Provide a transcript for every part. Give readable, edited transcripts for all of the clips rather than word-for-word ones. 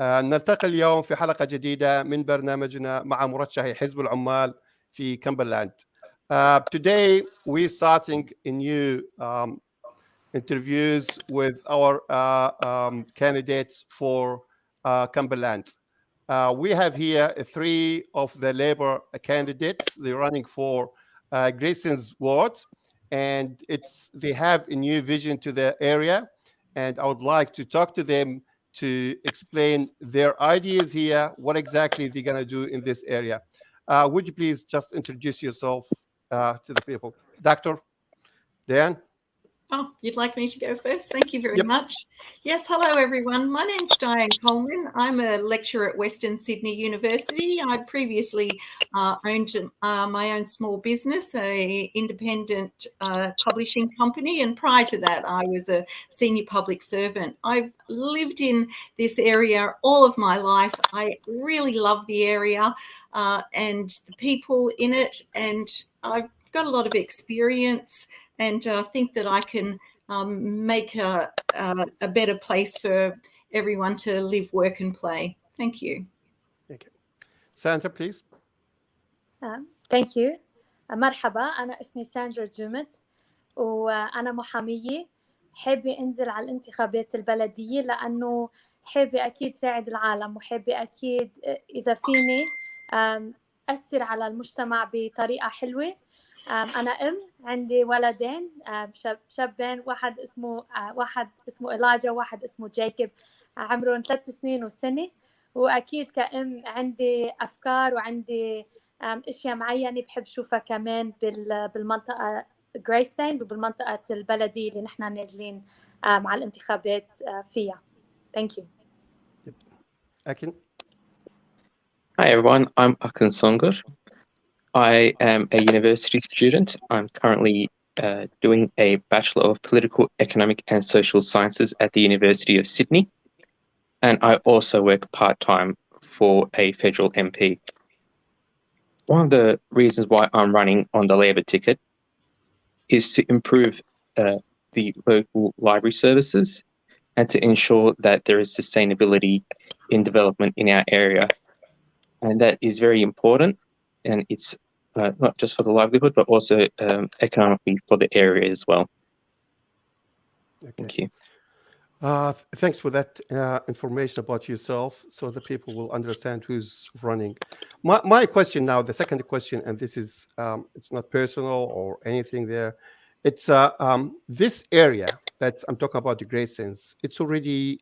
نلتقي اليوم في حلقة جديدة من برنامجنا مع مرشحي حزب العمال في كمبرلاند. Today we're starting a new interviews with our candidates for Cumberland. We have here three of the Labour candidates. They're running for Greystanes ward, and they have a new vision to the area. And I would like to talk to them to explain their ideas here, what exactly they're going to do in this area. Would you please just introduce yourself to the people? Dr. Diane? Oh, you'd like me to go first? Thank you very much. Yes, hello everyone. My name's Diane Colman. I'm a lecturer at Western Sydney University. I previously owned my own small business, an independent publishing company, and prior to that I was a senior public servant. I've lived in this area all of my life. I really love the area and the people in it, and I've got a lot of experience and think that I can make a better place for everyone to live, work and play. Thank you. Okay. Sandra, please. Thank you. مرحبا، أنا اسمي ساندرا دوميت وأنا محامية. حابة أنزل على الانتخابات البلدية لأنه حابة أكيد ساعد العالم، وحابة أكيد إذا فيني أثر على المجتمع بطريقة حلوة. أنا عندي ولدين شابين، واحد اسمه إلاجا وواحد اسمه جايكب، عمرهم 3 سنين وسنة. وأكيد كأم عندي أفكار وعندي أشياء معينة بحب شوفها كمان بالمنطقة Greystanes وبالمنطقة البلدية اللي نحن نازلين مع الانتخابات فيها. Thank you. Akin. Hi everyone, I'm Akin Songar. I am a university student. I'm currently doing a Bachelor of Political, Economic and Social Sciences at the University of Sydney. And I also work part-time for a federal MP. One of the reasons why I'm running on the Labor ticket is to improve the local library services and to ensure that there is sustainability in development in our area. And that is very important. And it's not just for the livelihood, but also economically for the area as well. Okay. Thank you. Thanks for that information about yourself, so the people will understand who's running. My question now, the second question, and this is, it's not personal or anything there. It's this area I'm talking about, the Greystanes. It's already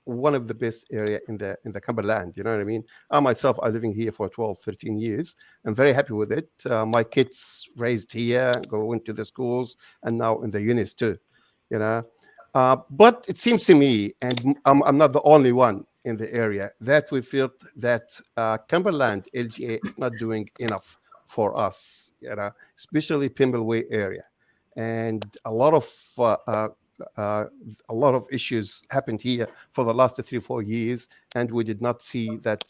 one of the best area in the Cumberland, you know what I mean? I myself, I'm living here for 12, 13 years. I'm very happy with it. My kids raised here, going to the schools, and now in the unis too, you know? But it seems to me, and I'm not the only one in the area, that we feel that Cumberland LGA is not doing enough for us, you know, especially Pimbleway area. And a lot of issues happened here for the last 3-4 years, and we did not see that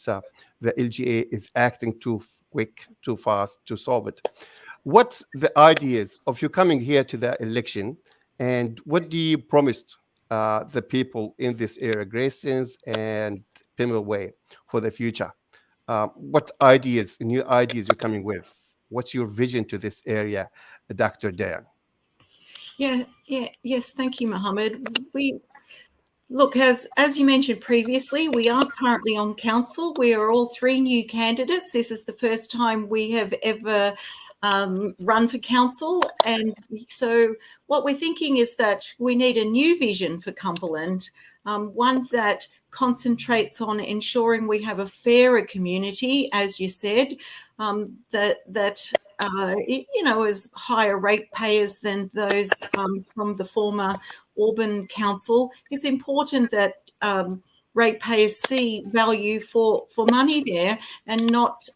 the LGA is acting too quick, too fast to solve it. What's the ideas of you coming here to the election, and what do you promise the people in this area, Greystanes and Pimbleway, for the future? What ideas, new ideas you're coming with? What's your vision to this area, Dr. Diane? Yes, thank you, Mohammed. Look, as you mentioned previously, we are currently on council. We are all 3 new candidates. This is the first time we have ever run for council, and so what we're thinking is that we need a new vision for Cumberland, one that concentrates on ensuring we have a fairer community, as you said, that you know, is higher ratepayers than those from the former Auburn Council. It's important that ratepayers see value for money there, and not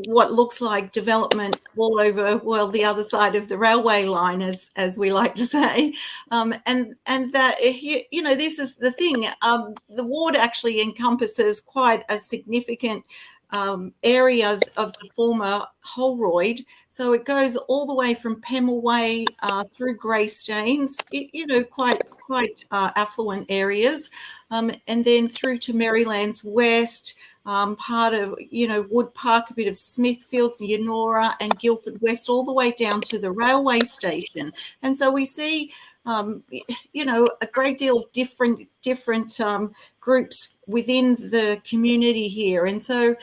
what looks like development all over, well, the other side of the railway line, as we like to say. And that, you know, this is the thing. The ward actually encompasses quite a significant area of the former Holroyd. So it goes all the way from Pemulwuy through Greystanes, quite affluent areas, and then through to Maryland's west, part of, Wood Park, a bit of Smithfields, Yennora and Guildford West, all the way down to the railway station. And so we see, a great deal of different groups within the community here. And so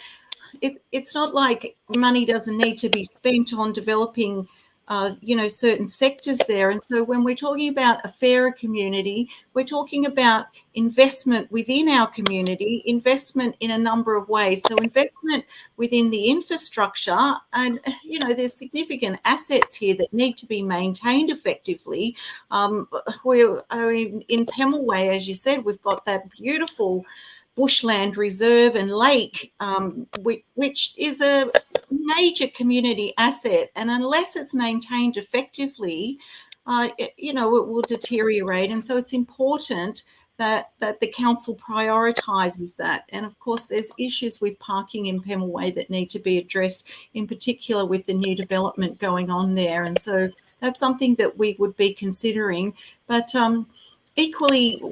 it's not like money doesn't need to be spent on developing certain sectors there. And so when we're talking about a fairer community, we're talking about investment within our community, investment in a number of ways. So investment within the infrastructure, and there's significant assets here that need to be maintained effectively. In Pemulwuy, as you said, we've got that beautiful bushland reserve and lake, which is a major community asset, and unless it's maintained effectively, it will deteriorate. And so it's important that the council prioritises that. And of course, there's issues with parking in Pemulwuy that need to be addressed, in particular with the new development going on there. And so that's something that we would be considering. But equally,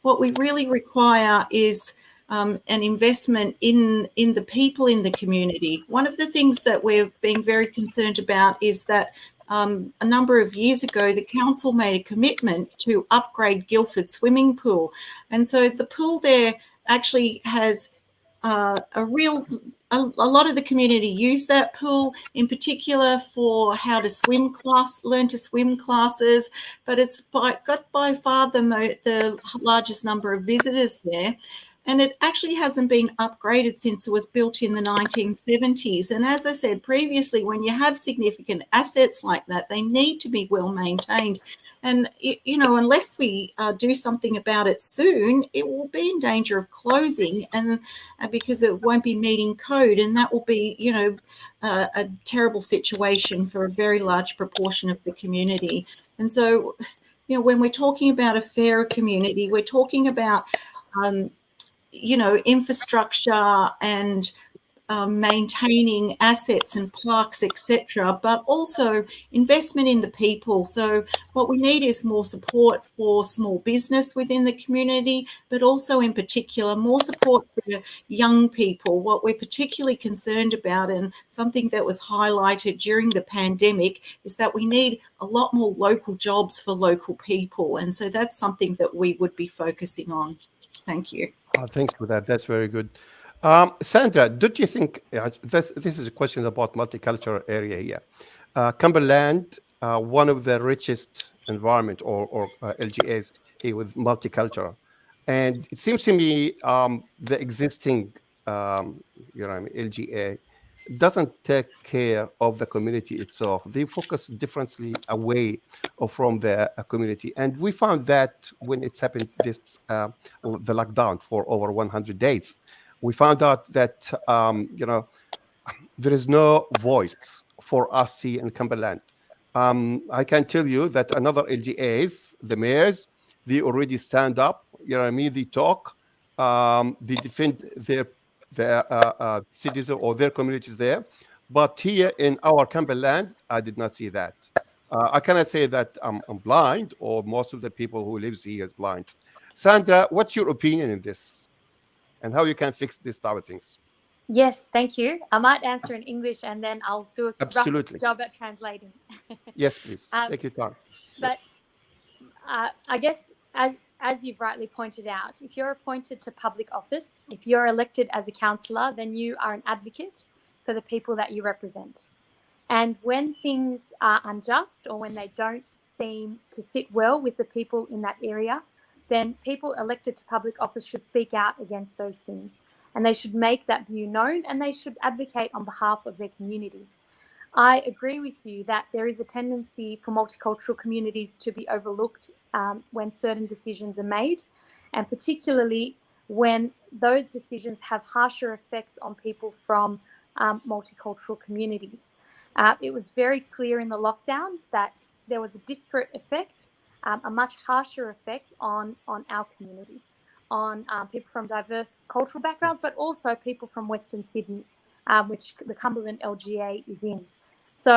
what we really require is an investment in the people in the community. One of the things that we're being very concerned about is that a number of years ago, the council made a commitment to upgrade Guildford swimming pool. And so the pool there actually has a lot of the community use that pool, in particular for how to swim learn to swim classes, but it's got by far the largest number of visitors there. And it actually hasn't been upgraded since it was built in the 1970s. And as I said previously, when you have significant assets like that, they need to be well maintained. And, unless we do something about it soon, it will be in danger of closing, and because it won't be meeting code. And that will be, a terrible situation for a very large proportion of the community. And so, when we're talking about a fairer community, we're talking about infrastructure and maintaining assets and parks, etc., but also investment in the people. So what we need is more support for small business within the community, but also in particular more support for young people. What we're particularly concerned about, and something that was highlighted during the pandemic, is that we need a lot more local jobs for local people. And so that's something that we would be focusing on. Thank you. Thanks for that. That's very good. Sandra, don't you think this is a question about multicultural area here? Cumberland, one of the richest environment or LGAs here with multicultural, and it seems to me the existing LGA doesn't take care of the community itself. They focus differently away from the community. And we found that when it's happened, the lockdown for over 100 days, we found out that, there is no voice for us here in Cumberland. I can tell you that another LGAs, the mayors, they already stand up, they talk, they defend their citizens or their communities there. But here in our Cumberland, I did not see that. I cannot say that I'm blind, or most of the people who lives here is blind. Sandra, what's your opinion in this, and how you can fix this type of things? Yes, thank you. I might answer in English and then I'll do a rough job at translating. Yes, please. Take your time. But I guess as you've rightly pointed out, if you're appointed to public office, if you're elected as a councillor, then you are an advocate for the people that you represent. And when things are unjust, or when they don't seem to sit well with the people in that area, then people elected to public office should speak out against those things. And they should make that view known, and they should advocate on behalf of their community. I agree with you that there is a tendency for multicultural communities to be overlooked when certain decisions are made, and particularly when those decisions have harsher effects on people from multicultural communities. It was very clear in the lockdown that there was a disparate effect, a much harsher effect on our community. on people from diverse cultural backgrounds, but also people from Western Sydney, which the Cumberland LGA is in. So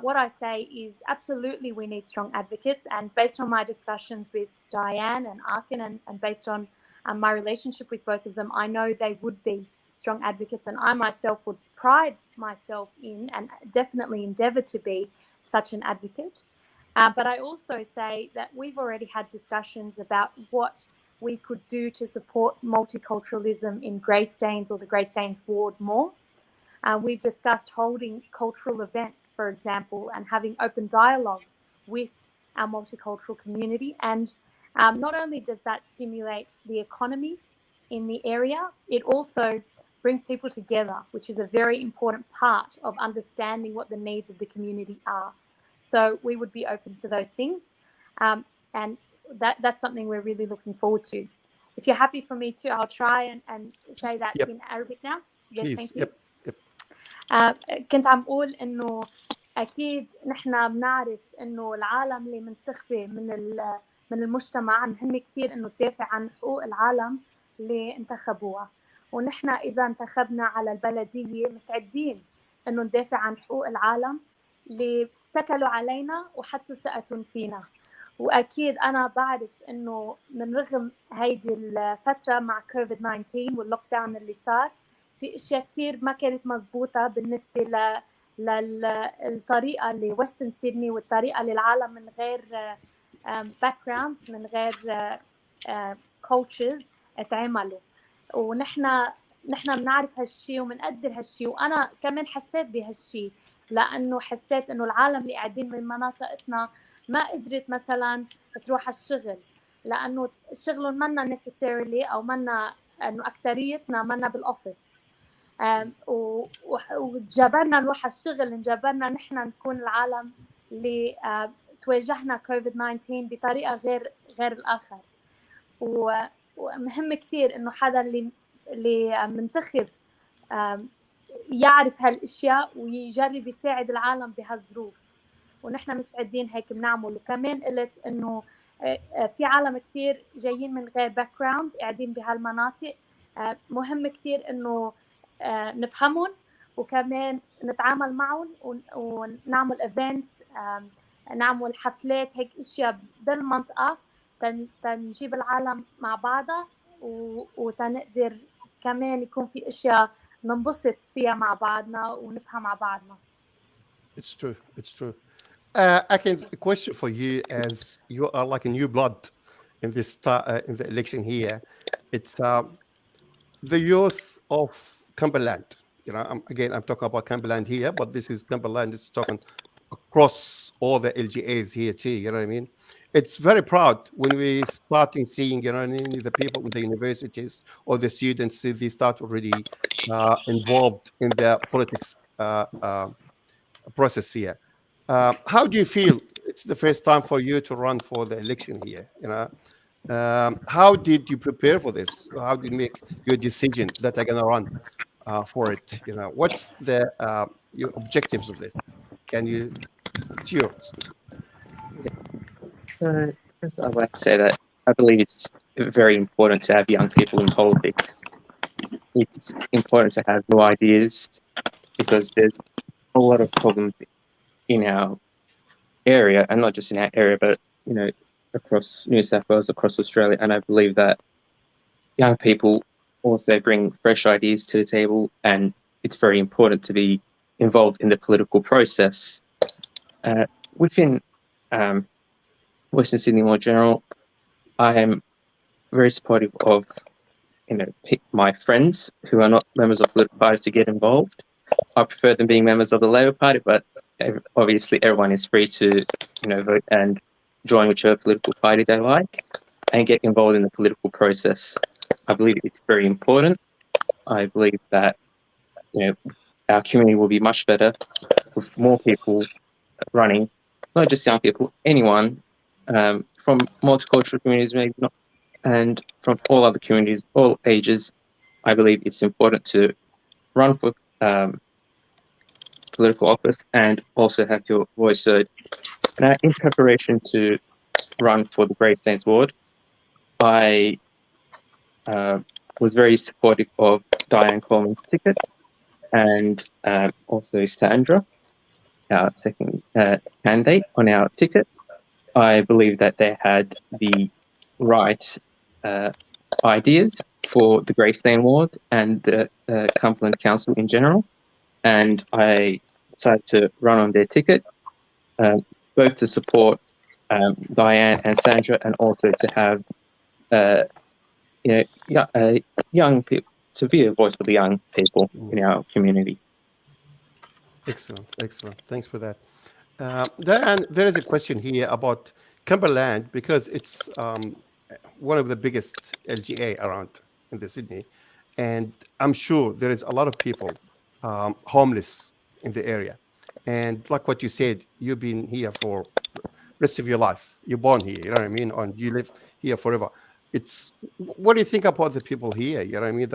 what I say is absolutely we need strong advocates, and based on my discussions with Diane and Arkin and based on my relationship with both of them, I know they would be strong advocates, and I myself would pride myself in and definitely endeavour to be such an advocate. But I also say that we've already had discussions about what we could do to support multiculturalism in Greystanes or the Greystanes ward more. We've discussed holding cultural events, for example, and having open dialogue with our multicultural community. And not only does that stimulate the economy in the area, it also brings people together, which is a very important part of understanding what the needs of the community are. So we would be open to those things. And that's something we're really looking forward to. If you're happy for me to, I'll try and say that in Arabic now. Yes, Please. thank you. كنت عم أقول إنه أكيد نحن بنعرف إنه العالم اللي منتخبة من المجتمع مهم كتير إنه تدافع عن حقوق العالم اللي انتخبوها، ونحن إذا انتخبنا على البلدية مستعدين إنه ندافع عن حقوق العالم اللي اتكلوا علينا وحطوا ثقتهم فينا. وأكيد أنا بعرف إنه من رغم هيدي الفترة مع كوفيد 19 واللوك داون اللي صار، في اشياء كتير ما كانت مزبوطة بالنسبة للطريقة اللي ويسترن سيدني والطريقة اللي العالم من غير باك جراوندز من غير كوتشز اتعملوا. ونحن بنعرف هالشي وبنقدر هالشي، وانا كمان حسيت بهالشي لانه حسيت انه العالم اللي قاعدين من مناطقنا ما قدرت مثلا تروح على الشغل لانه شغلهم منا necessarily او منا انه اكثريتنا منا بالاوفيس، وجبرنا نروح على الشغل، انجبرنا نحن نكون العالم اللي تواجهنا كوفيد 19 بطريقه غير الاخر. ومهم كتير انه حدا اللي منتخب يعرف هالاشياء ويجرب يساعد العالم بهالظروف، ونحن مستعدين هيك بنعمل. وكمان قلت انه في عالم كتير جايين من غير باك جراوند قاعدين بهالمناطق، مهم كتير انه نفهمهم وكمان نتعامل معهم ونعمل ايفنتس، نعمل حفلات، هيك اشياء بالمنطقه تنجيب العالم مع بعضها وتنقدر كمان يكون في اشياء ننبسط فيها مع بعضنا ونفهم مع بعضنا. It's true. Akin, a question for you, as you are like a new blood in this in the election here. It's the youth of Cumberland. You know, I'm talking about Cumberland here, but this is Cumberland. It's talking across all the LGAs here too. You know what I mean? It's very proud when we starting seeing, you know, the people in the universities or the students, they start already involved in the politics process here. How do you feel? It's the first time for you to run for the election here. You know, how did you prepare for this? How did you make your decision that I'm gonna run for it? You know, what's the your objectives of this? Can you? It's yours. First, I'd like to say that I believe it's very important to have young people in politics. It's important to have new ideas because there's a lot of problems in our area, and not just in our area, but you know, across New South Wales, across Australia. And I believe that young people also bring fresh ideas to the table, and it's very important to be involved in the political process. Within Western Sydney more general, I am very supportive of, you know, my friends who are not members of political parties to get involved. I prefer them being members of the Labor Party, but obviously everyone is free to, you know, vote and join whichever political party they like and get involved in the political process. I believe it's very important. I believe that, you know, our community will be much better with more people running, not just young people, anyone from multicultural communities, maybe not, and from all other communities, all ages. I believe it's important to run for political office and also have your voice heard. Now, in preparation to run for the Greystanes ward, I was very supportive of Diane Colman's ticket, and also Sandra, our second candidate on our ticket. I believe that they had the right ideas for the Greystanes ward and the Cumberland Council in general, and I decided to run on their ticket, both to support Diane and Sandra, and also to have young people, to be a voice for the young people in our community. Excellent. Thanks for that. Diane, there is a question here about Cumberland, because it's one of the biggest LGA around in the Sydney, and I'm sure there is a lot of people homeless in the area. And like what you said, you've been here for rest of your life. You're born here, you know what I mean, and you live here forever. What do you think about the people here? You know what I mean?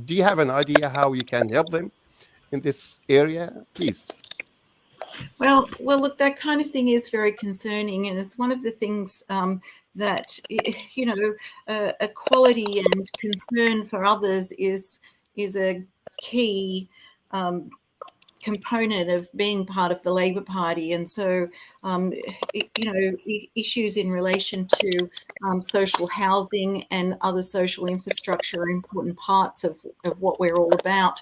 Do you have an idea how you can help them in this area, please? Well, look, that kind of thing is very concerning, and it's one of the things that equality and concern for others is a key component of being part of the Labor Party. And so, issues in relation to social housing and other social infrastructure are important parts of what we're all about.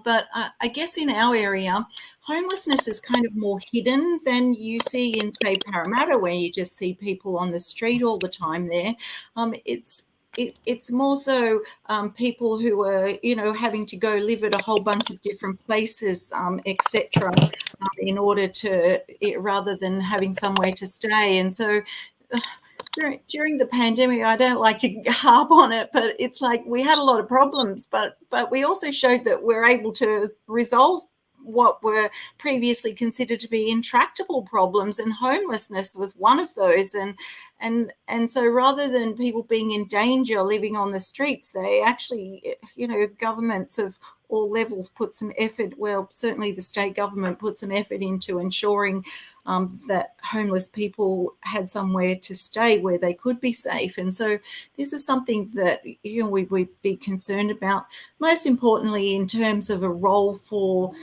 But I guess in our area, homelessness is kind of more hidden than you see in, say, Parramatta, where you just see people on the street all the time there. It's more so people who are, having to go live at a whole bunch of different places, etc., in order to, rather than having somewhere to stay. And so during the pandemic, I don't like to harp on it, but it's like we had a lot of problems, but we also showed that we're able to resolve what were previously considered to be intractable problems, and homelessness was one of those. And so rather than people being in danger living on the streets, they actually, governments of all levels put some effort, well, certainly the state government put some effort into ensuring that homeless people had somewhere to stay where they could be safe. And so this is something that, we'd be concerned about. Most importantly, in terms of a role for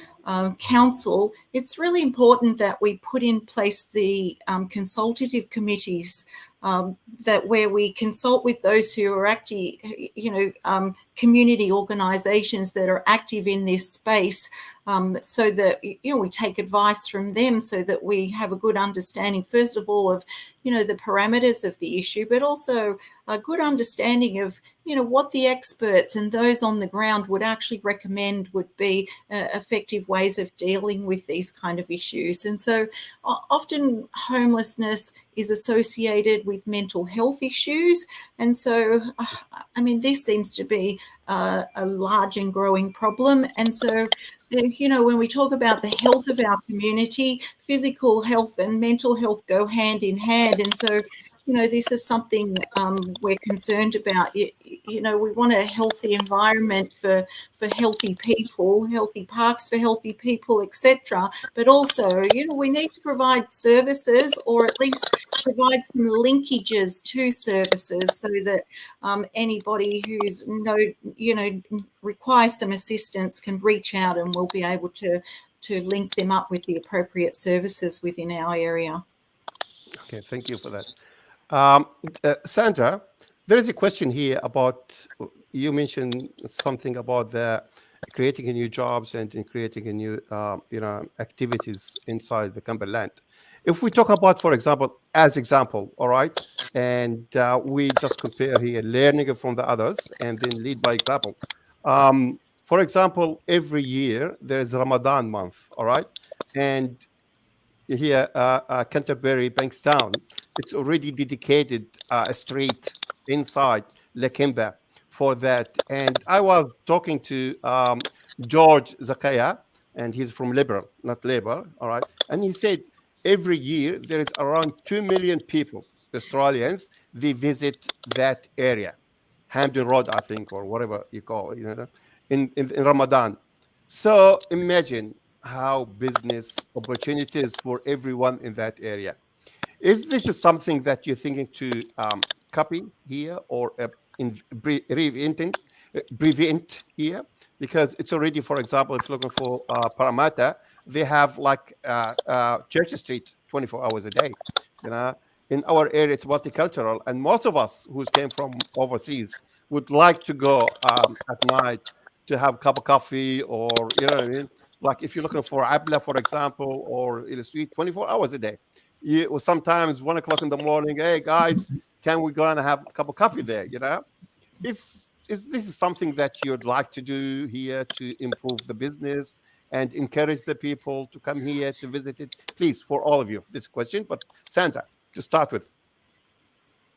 council, it's really important that we put in place the consultative committees that where we consult with those who are active, community organisations that are active in this space, so that we take advice from them, so that we have a good understanding, first of all, of the parameters of the issue, but also a good understanding of what the experts and those on the ground would actually recommend would be effective ways of dealing with these kind of issues. And so often homelessness is associated with mental health issues, and so this seems to be a large and growing problem. And so when we talk about the health of our community, physical health and mental health go hand in hand. And so, this is something we're concerned about. We want a healthy environment for healthy people, healthy parks for healthy people, etc. But also, we need to provide services, or at least provide some linkages to services, so that anybody who's requires some assistance can reach out, and we'll be able to link them up with the appropriate services within our area. Okay, thank you for that. Sandra, there is a question here about, you mentioned something about the creating a new jobs and in creating a new activities inside the Cumberland. If we talk about, for example, all right, and we just compare here learning from the others and then lead by example. For example, every year there is Ramadan month, all right, and here Canterbury, Bankstown, it's already dedicated a street inside Lakemba for that. And I was talking to George Zakaya, and he's from Liberal, not Labour, all right, and he said every year there is around 2 million people, Australians, they visit that area, Hampden Road, I think, or whatever you call it, in Ramadan. So imagine how business opportunities for everyone in that area. Is this something that you're thinking to copy here, or prevent here, because it's already, for example, if you're looking for Parramatta, they have like Church Street 24 hours a day. You know, in our area, it's multicultural, and most of us who came from overseas would like to go at night to have a cup of coffee, or you know what I mean. Like if you're looking for Abla, for example, or in the street, 24 hours a day. Or sometimes 1 o'clock in the morning. Hey guys, can we go and have a cup of coffee there? You know, is this is something that you'd like to do here to improve the business and encourage the people to come here to visit it? Please, for all of you, this question. But Sandra, to start with.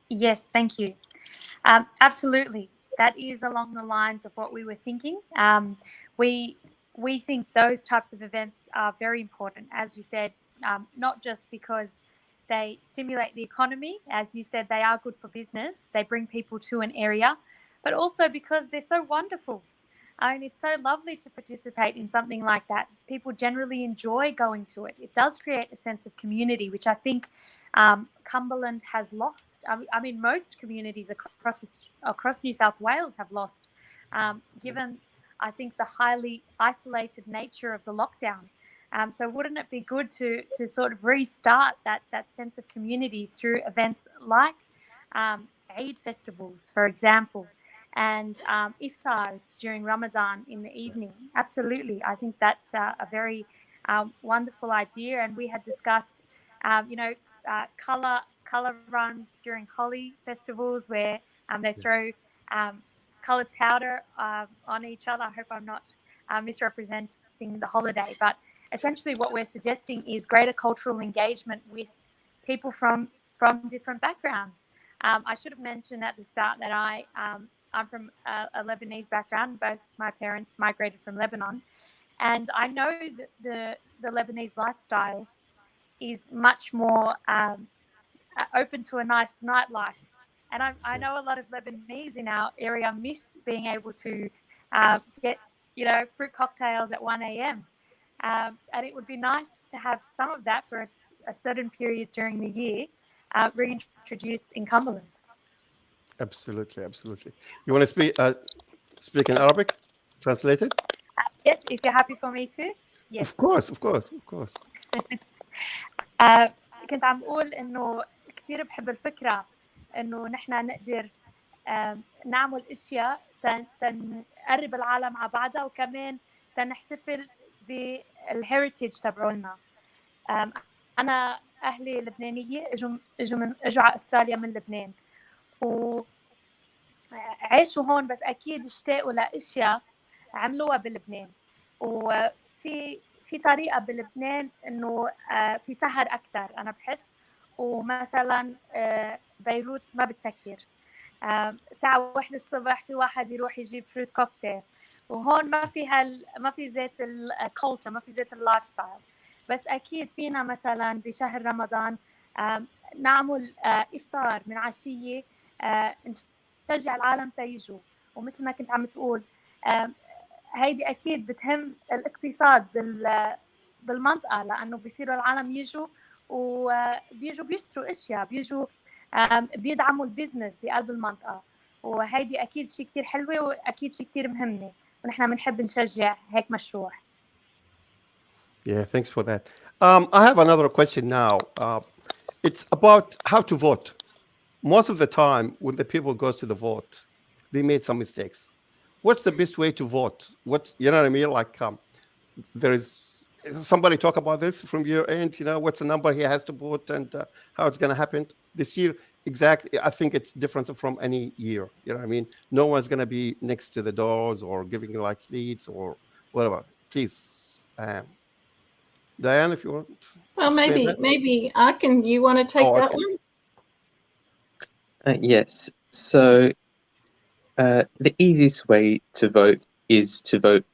Yes, thank you. Absolutely. That is along the lines of what we were thinking. We think those types of events are very important, as you said, not just because they stimulate the economy. As you said, they are good for business. They bring people to an area, but also because they're so wonderful. I mean, it's so lovely to participate in something like that. People generally enjoy going to it. It does create a sense of community, which I think Cumberland has lost. I mean, most communities across New South Wales have lost, given, I think, the highly isolated nature of the lockdown. So wouldn't it be good to sort of restart that sense of community through events like Eid festivals, for example, and iftars during Ramadan in the evening? Absolutely. I think that's a very wonderful idea. And we had discussed, color runs during Holi festivals where they throw colored powder on each other. I hope I'm not misrepresenting the holiday, but essentially what we're suggesting is greater cultural engagement with people from different backgrounds. I should have mentioned at the start that I'm from a Lebanese background. Both my parents migrated from Lebanon, and I know that the Lebanese lifestyle is much more open to a nice nightlife. And I know a lot of Lebanese in our area miss being able to get, fruit cocktails at 1 a.m. And it would be nice to have some of that for a certain period during the year reintroduced in Cumberland. Absolutely, absolutely. You want to speak in Arabic? Translated? Yes, if you're happy for me to. Yes. Of course. كنت عم بقول إنه كتير بحب الفكرة إنه نحن نقدر نعمل أشياء تنقرب العالم على بعضها، وكمان تنحتفل بالهيريتج تبعولنا. أنا أهلي لبنانية، اجوا على أستراليا من لبنان وعيشوا هون، بس أكيد اشتاقوا لأشياء عملوها بلبنان. وفي طريقة بلبنان إنه في سهر أكثر أنا بحس، ومثلا بيروت ما بتسكر، ساعة 1 الصبح في واحد يروح يجيب فروت كوكتيل، وهون ما في زيت الكولتشر، ما في زيت اللايف ستايل. بس أكيد فينا مثلا بشهر رمضان نعمل إفطار من عشية، نشجع العالم تيجوا. ومثل ما كنت عم تقول هيدي أكيد بتهم الاقتصاد بالمنطقة، لأنه بيصيروا العالم يجوا وبيجوا بيشتروا أشياء، بيجوا بيدعموا البيزنس بقلب المنطقة، وهيدي أكيد شيء كتير حلوة وأكيد شيء كتير مهمة، ونحن بنحب نشجع هيك مشروع. Yeah, thanks for that. I have another question now. It's about how to vote. Most of the time when the people goes to the vote, they made some mistakes. What's the best way to vote? You know what I mean? Like there is somebody talk about this from your end, what's the number he has to vote and how it's going to happen this year? Exactly. I think it's different from any year. You know what I mean? No one's going to be next to the doors or giving like leads or whatever. Please, Diane, if you want. Well, maybe I can. You want to take that one? Yes. So the easiest way to vote is to vote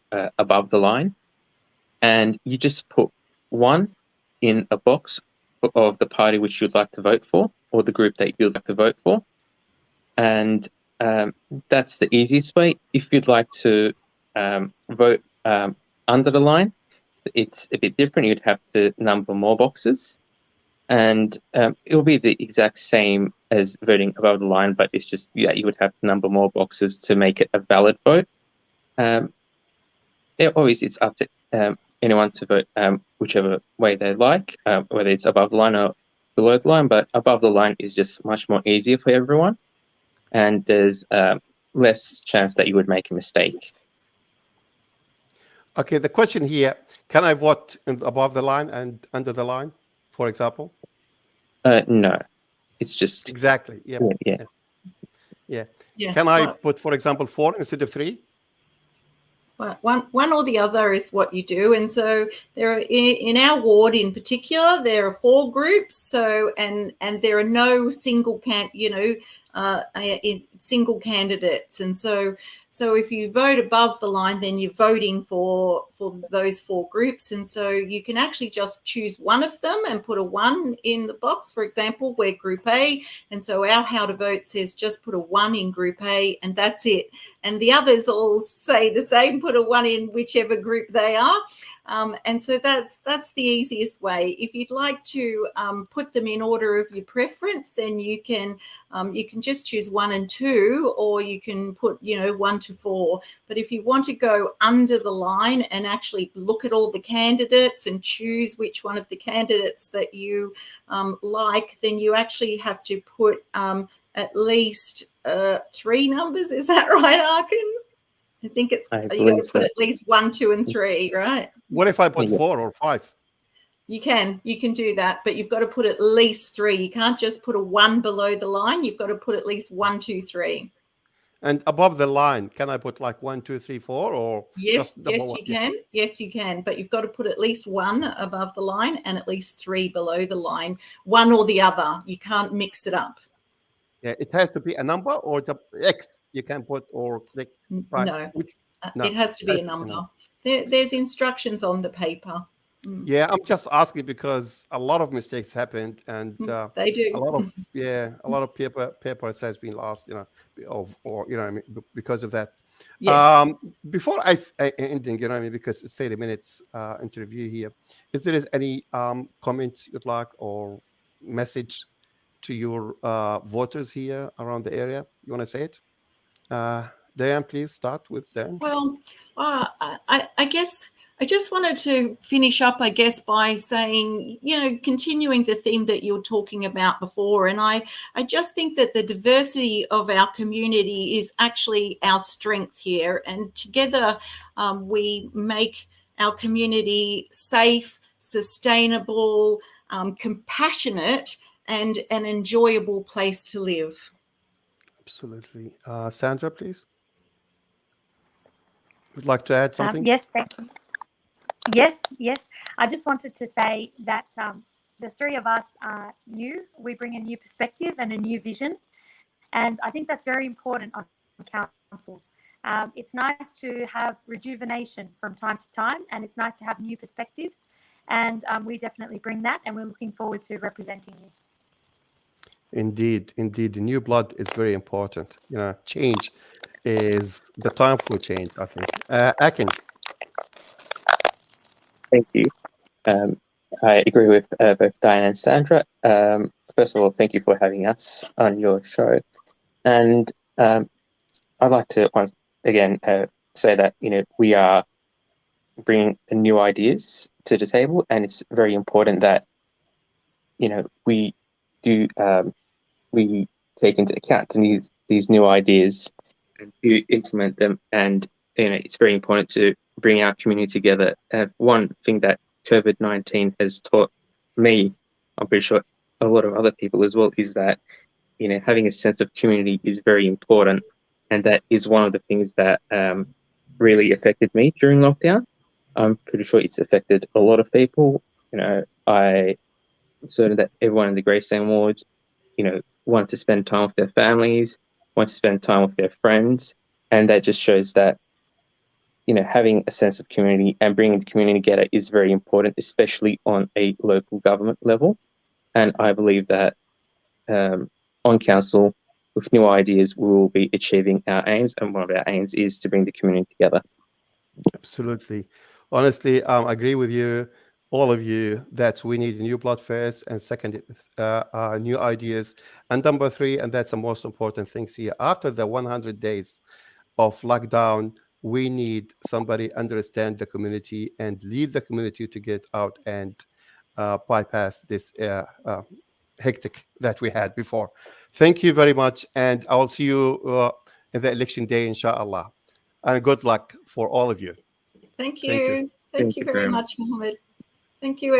above the line, and you just put 1 in a box of the party which you'd like to vote for, or the group that you'd like to vote for, and that's the easiest way. If you'd like to vote under the line, it's a bit different. You'd have to number more boxes, and it will be the exact same as voting above the line, but it's just you would have to number more boxes to make it a valid vote. It's up to anyone to vote whichever way they like, whether it's above the line or below the line, but above the line is just much more easier for everyone, and there's less chance that you would make a mistake. Okay, the question here, can I vote above the line and under the line, for example? No, it's just... Exactly, yeah. Can I put, for example, 4 instead of 3? Well, one or the other is what you do, and so there are in our ward in particular there are 4 groups. So and there are no single single candidates, and so if you vote above the line, then you're voting for those 4 groups, and so you can actually just choose one of them and put a 1 in the box. For example, we're Group A, and so our how to vote says just put a 1 in Group A, and that's it. And the others all say the same, put a 1 in whichever group they are. And so that's the easiest way. If you'd like to put them in order of your preference, then you can just choose 1 and 2, or you can put 1 to 4. But if you want to go under the line and actually look at all the candidates and choose which one of the candidates that you like, then you actually have to put at least 3 numbers. Is that right, Arkin? I think it's you got to put at least 1, 2, and 3, right? What if I put 4 or 5? You can do that, but you've got to put at least 3. You can't just put a 1 below the line. You've got to put at least 1, 2, 3. And above the line, can I put like 1, 2, 3, 4, or yes, you can. Yes, you can. But you've got to put at least 1 above the line and at least 3 below the line. One or the other. You can't mix it up. Yeah, it has to be a number, or the X you can put, or click. Right. No, it has to be a number. There's instructions on the paper. Yeah, I'm just asking because a lot of mistakes happened, and they do. A lot of papers has been lost, because of that. Yes. Before I ending, because it's 30 minutes interview here, is there any comments you'd like or message to your voters here around the area? You want to say it? Diane, please start with Diane. Well, I guess I just wanted to finish up, by saying, continuing the theme that you were talking about before. And I just think that the diversity of our community is actually our strength here. And together we make our community safe, sustainable, compassionate, and an enjoyable place to live. Absolutely. Sandra, please. Would like to add something? Yes, thank you. Yes. I just wanted to say that the 3 of us are new. We bring a new perspective and a new vision. And I think that's very important on council. It's nice to have rejuvenation from time to time, and it's nice to have new perspectives. And we definitely bring that, and we're looking forward to representing you. Indeed. The new blood is very important. Change is the time for change, I think. Akin. Thank you. I agree with both Diane and Sandra. First of all, thank you for having us on your show. And I'd like to once again say that, we are bringing new ideas to the table, and it's very important that, we do we take into account these new ideas and to implement them. And it's very important to bring our community together. One thing that COVID-19 has taught me, I'm pretty sure a lot of other people as well, is that having a sense of community is very important, and that is one of the things that really affected me during lockdown. I'm pretty sure it's affected a lot of people. I'm certain that everyone in the Greystanes ward, want to spend time with their families, want to spend time with their friends, and that just shows that having a sense of community and bringing the community together is very important, especially on a local government level. And I believe that on council, with new ideas, we will be achieving our aims, and one of our aims is to bring the community together. Absolutely. Honestly, I agree with you. all of you that we need new blood first, and second, new ideas, and number three, and that's the most important things here. After the 100 days of lockdown, we need somebody understand the community and lead the community to get out and bypass this hectic that we had before. Thank you very much, and I will see you in the election day, inshallah. And good luck for all of you. Thank Thank you. you. Thank you very much, Mohammed. Thank you.